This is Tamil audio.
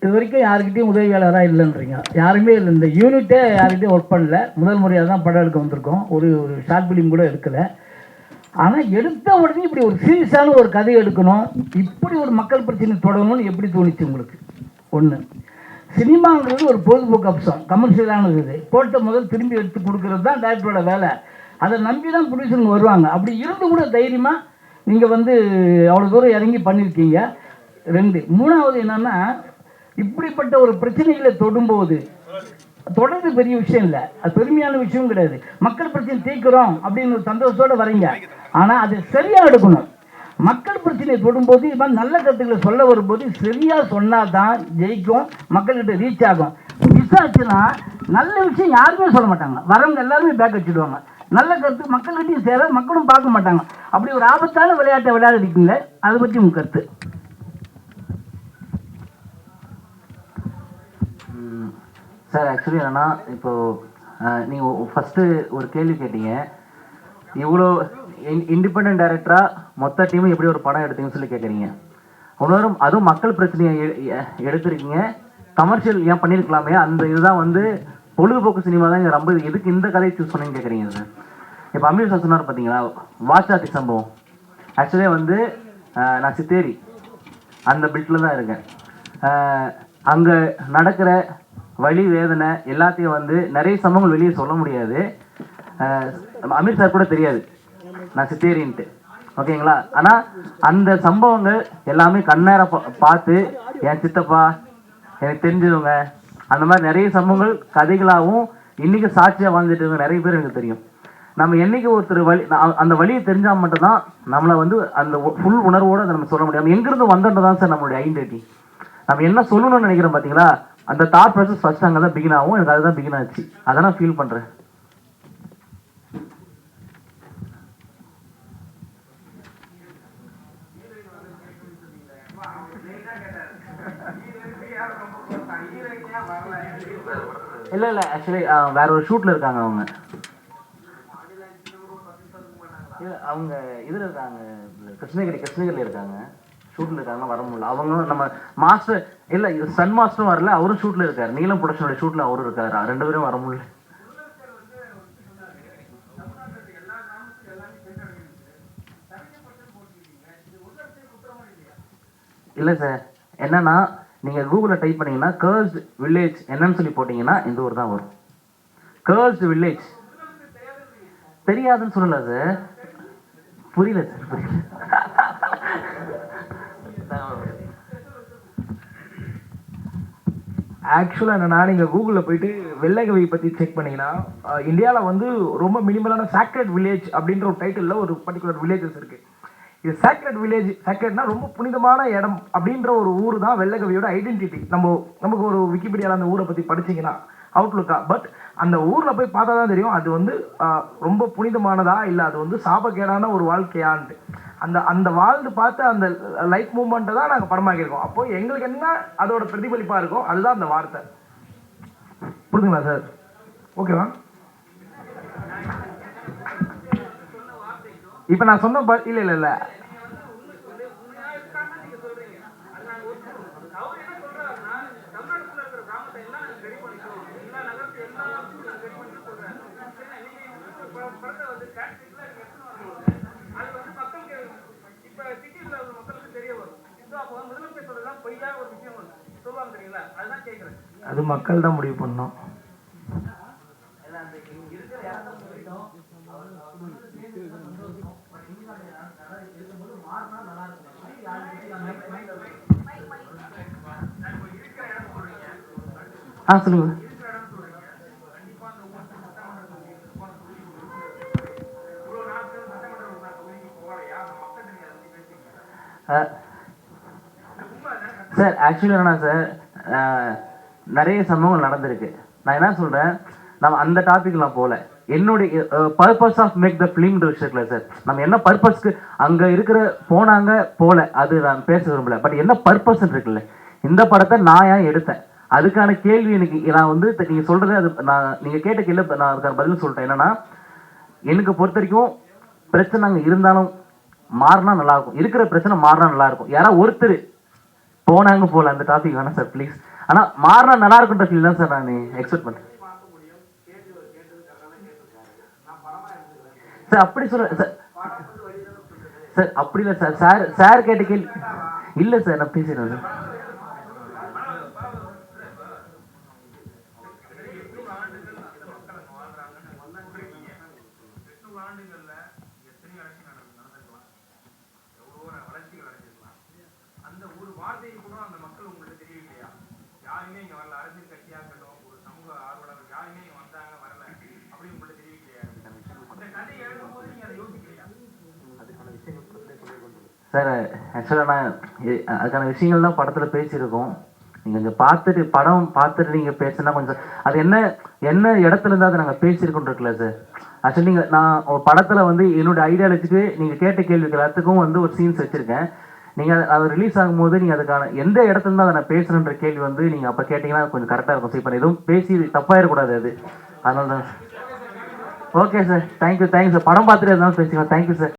இது வரைக்கும் யாருக்கிட்டையும் உதவியாளராக இல்லைன்றீங்க. யாருமே இல்லை, இந்த யூனிட்டே யார்கிட்டையும் ஒர்க் பண்ணல. முதல் முறையாக தான் படம் எடுக்க வந்திருக்கோம். ஒரு ஷார்ட் ஃபிலிம் கூட எடுக்கலை. ஆனால் எடுத்த உடனே இப்படி ஒரு சீரியஸான ஒரு கதை எடுக்கணும், இப்படி ஒரு மக்கள் பிரச்சனை தொடங்கணும்னு எப்படி தோணுச்சு உங்களுக்கு? ஒன்று, சினிமாங்கிறது ஒரு பொழுதுபோக்கு அம்சம், கமர்ஷியலானது. இது போட்ட முதல் திரும்பி எடுத்து கொடுக்கறது தான் டைரக்டரோட வேலை. அதை நம்பி தான் ப்ரொடியூசருங்க வருவாங்க. அப்படி இருந்து கூட தைரியமாக நீங்கள் அவ்வளோ தூரம் இறங்கி பண்ணியிருக்கீங்க. ரெண்டு, மூணாவது என்னென்னா, இப்படிப்பட்ட ஒரு பிரச்சனைகளை தொடும்போது தொடர்ந்து பெரிய விஷயம் இல்லை, அது பெருமையான விஷயம் கிடையாது. மக்கள் பிரச்சனை தீர்க்கிறோம் அப்படின்னு ஒரு சந்தோஷத்தோடு வரீங்க. ஆனால் அதை சரியாக எடுக்கணும். மக்கள் பிரச்சனையை தொடும்போது இது மாதிரி நல்ல கருத்துக்களை சொல்ல வரும்போது சரியாக சொன்னால் தான் ஜெயிக்கும், மக்கள்கிட்ட ரீச் ஆகும். மிஸ் ஆச்சுன்னா நல்ல விஷயம் யாருமே சொல்ல மாட்டாங்க, வரவங்க எல்லாருமே பேக் வச்சுடுவாங்க. நல்ல கருத்து மக்கள்கிட்டையும் சேர, மக்களும் பார்க்க மாட்டாங்க. அப்படி ஒரு ஆபத்தான விளையாட்டை விளையாடிருக்கீங்க, அதை பற்றி உங்கள் கருத்து? சார், ஆக்சுவலி என்னென்னா, இப்போது நீங்கள் ஃபஸ்ட்டு ஒரு கேள்வி கேட்டீங்க, இவ்வளோ இண்டிபெண்ட் டைரக்டராக மொத்த டீமும் எப்படி ஒரு படம் எடுத்தீங்கன்னு சொல்லி கேட்குறீங்க. உணரும் அதுவும் மக்கள் பிரச்சனையை எடுத்துருக்கீங்க. கமர்ஷியல் ஏன் பண்ணியிருக்கலாமே, அந்த இதுதான் பொழுதுபோக்கு சினிமா தான் ரொம்ப. எதுக்கு இந்த கதையை சூஸ் பண்ணின்னு கேட்குறீங்க சார்? இப்போ அமீர் சார் சொன்னார் பார்த்தீங்களா, வாச்சாத்தி சம்பவம். ஆக்சுவலி நான் சித்தேரி அந்த பில்ட்டில் தான் இருக்கேன். அங்கே நடக்கிற வலி வேதனை எல்லாத்தையும் நிறைய சம்பவங்கள் வெளியே சொல்ல முடியாது. அமீர் சார் கூட தெரியாது நான் சித்தேரின்ட்டு, ஓகேங்களா? ஆனால் அந்த சம்பவங்கள் எல்லாமே கண்ணேர பார்த்து என் சித்தப்பா, எனக்கு தெரிஞ்சவங்க, அந்த மாதிரி நிறைய சம்பவங்கள் கதைகளாகவும் இன்றைக்கி சாட்சியாக வாழ்ந்துட்டு இருக்க நிறைய பேர் எனக்கு தெரியும். நம்ம என்றைக்கு ஒருத்தர் அந்த வழியை தெரிஞ்சால் மட்டும்தான் நம்மளை அந்த ஃபுல் உணர்வோடு அதை நம்ம சொல்ல முடியும். எங்கேருந்து வந்தோன்றதான் சார் நம்மளுடைய ஐடென்டிட்டி. நம்ம என்ன சொல்லணும்னு நினைக்கிறோம் பார்த்தீங்களா, அந்த தாட் ப்ராசஸ் ஃபர்ஸ்ட் அங்கே தான் பிகின் ஆகும். எனக்கு அதுதான் பிகின் ஆச்சு, அதை நான் ஃபீல் பண்ணுறேன். இல்லை இல்லை, ஆக்சுவலி வேற ஒரு ஷூட்டில் இருக்காங்க அவங்க. இல்லை, அவங்க இதில் இருக்காங்க, கிருஷ்ணகிரியில் இருக்காங்க, ஷூட்டில் இருக்காங்கன்னா வர முடியல. அவங்களும் நம்ம மாஸ்டர் இல்லை, சன் மாஸ்டரும் வரல, அவரும் ஷூட்டில் இருக்கார். நீலம் ப்ரொடக்ஷனோட ஷூட்டில் அவரும் இருக்காரு. 2 பேரும் வர முடியல. இல்லை சார், என்னன்னா நீங்கள் கூகுளில் டைப் பண்ணிங்கன்னா கேர்ள்ஸ் வில்லேஜ் என்னன்னு சொல்லி போட்டிங்கன்னா இந்த ஊர் தான் வரும். கேர்ள்ஸ் வில்லேஜ் தெரியாதுன்னு சொல்லலை சார், புரியல சார், புரியல. ஆக்சுவலாக என்னென்னா, நீங்கள் கூகுளில் போயிட்டு வெள்ளைக்கவியை பற்றி செக் பண்ணிங்கன்னா இந்தியாவில் ரொம்ப மினிமலான சாக்ரெட் வில்லேஜ் அப்படின்ற ஒரு டைட்டிலில் ஒரு பர்டிகுலர் வில்லேஜஸ் இருக்குது. இது சாக்ரெட் வில்லேஜ், சாக்ரெட்னா ரொம்ப புனிதமான இடம் அப்படின்ற ஒரு ஊர் தான் வெள்ளைக்கவியோட ஐடென்டிட்டி. நமக்கு ஒரு விக்கிபீடியாவில் அந்த ஊரை பற்றி படிச்சிங்கன்னா அவுட்லுக்கா, பட் அந்த ஊரில் போய் பார்த்தா தான் தெரியும் அது ரொம்ப புனிதமானதா இல்லை அது சாபக்கேடான ஒரு வாழ்க்கையான்ட்டு. அந்த வாழ்ந்து பார்த்து அந்த லைஃப் மூமெண்ட்டை தான் நாங்கள் படமாக்கியிருக்கோம். அப்போது எங்களுக்கு என்ன அதோட பிரதிபலிப்பாக இருக்கும், அதுதான் அந்த வார்த்தை. புரியுதுங்களா சார்? ஓகேவா? இப்போ நான் சொன்ன இல்லை இல்லை இல்லை அது மக்கள் தான் முடிவு பண்ணணும். சொல்லுங்க. சார், ஆக்சுவலி என்னன்னா சார், நிறைய சம்பவங்கள் நடந்திருக்கு. நான் என்ன சொல்கிறேன், நம்ம அந்த டாபிக்லாம் போகல. என்னுடைய பர்பஸ் ஆஃப் மேக் த ஃபிலிம்ன்ற விஷயத்துல சார், நம்ம என்ன பர்பஸ்க்கு அங்கே இருக்கிற போனாங்க போகல, அது நான் பேச விரும்பல. பட் என்ன பர்பஸ் இருக்குல்ல, இந்த படத்தை நான் ஏன் எடுத்தேன், அதுக்கான கேள்வி எனக்கு. நான் நீங்கள் சொல்கிறது அது நீங்கள் கேட்ட கேள்வி நான் அதுக்கான பதில் சொல்லிட்டேன். என்னென்னா, எனக்கு பொறுத்த வரைக்கும் பிரச்சனை அங்கே இருந்தாலும் மாறினா நல்லாயிருக்கும், இருக்கிற பிரச்சனை மாறினா நல்லாயிருக்கும். யாராவது ஒருத்தர் போனாங்க போகல, அந்த டாபிக் வேணாம் சார் ப்ளீஸ். ஆனால் மாறினா நல்லா இருக்குன்ற ஃபீல் தான் சார் நான் எக்ஸ்பெக்ட் பண்ணுறேன் சார். அப்படி சொல்ல சார், சார் அப்படி இல்லை சார். சார் கேட்ட கேள்வி இல்லை சார், நான் பேசிடுறேன் சார். சார் ஆக்சுவலாக நான் அதுக்கான விஷயங்கள் தான் படத்தில் பேசியிருக்கோம். நீங்கள் கொஞ்சம் பார்த்துட்டு படம் பார்த்துட்டு நீங்கள் பேசுனா கொஞ்சம் அது என்ன இடத்துல இருந்தால் அதை நாங்கள் பேசியிருக்கோன்னு இருக்குல்ல சார். ஆக்சுவலி நான் ஒரு படத்தில் வந்து என்னோட ஐடியாலஜிக்கு நீங்கள் கேட்ட கேள்விக்கு எல்லாத்துக்கும் வந்து ஒரு சீன்ஸ் வச்சுருக்கேன். நீங்கள் அது ரிலீஸ் ஆகும்போது நீங்கள் அதுக்கான எந்த இடத்துல இருந்தால் அதை நான் பேசுகிறேன்ற கேள்வி வந்து நீங்கள் அப்போ கேட்டிங்கன்னா கொஞ்சம் கரெக்டாக இருக்கும் சார். இப்போ எதுவும் பேசி தப்பாயிடக்கூடாது அது, அதனால தான். Okay sir, thank you sir. படம் பார்த்துட்டு இருந்தாலும் பேசிக்கலாம். Thank you sir.